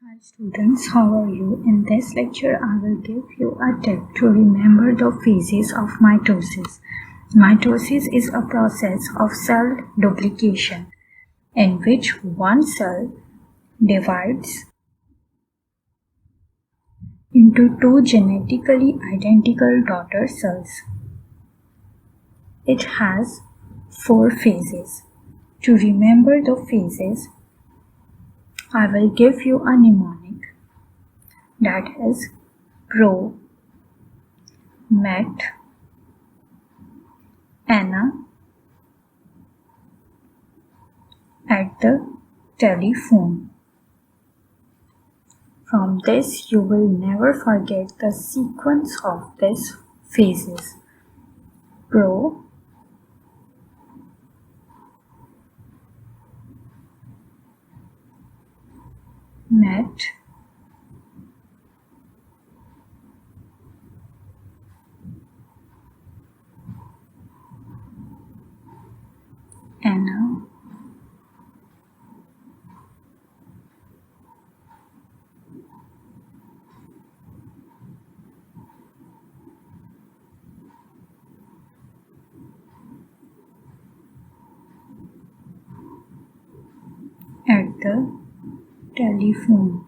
Hi students, how are you? In this lecture, I will give you a tip to remember the phases of mitosis. Mitosis is a process of cell duplication in which one cell divides into two genetically identical daughter cells. It has 4 phases. To remember the phases, I will give you a mnemonic that is pro, met, Anna at the telephone. From this you will never forget the sequence of these phases. Pro, met, Anna, at the telephone.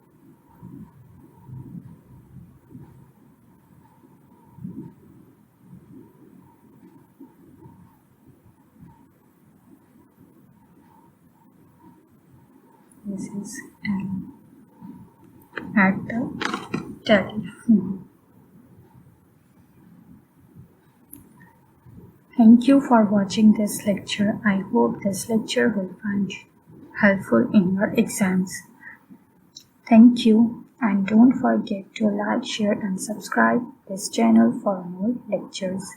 This is Anna at the telephone. Thank you for watching this lecture. I hope this lecture will find helpful in your exams. Thank you, and don't forget to like, share and subscribe this channel for more lectures.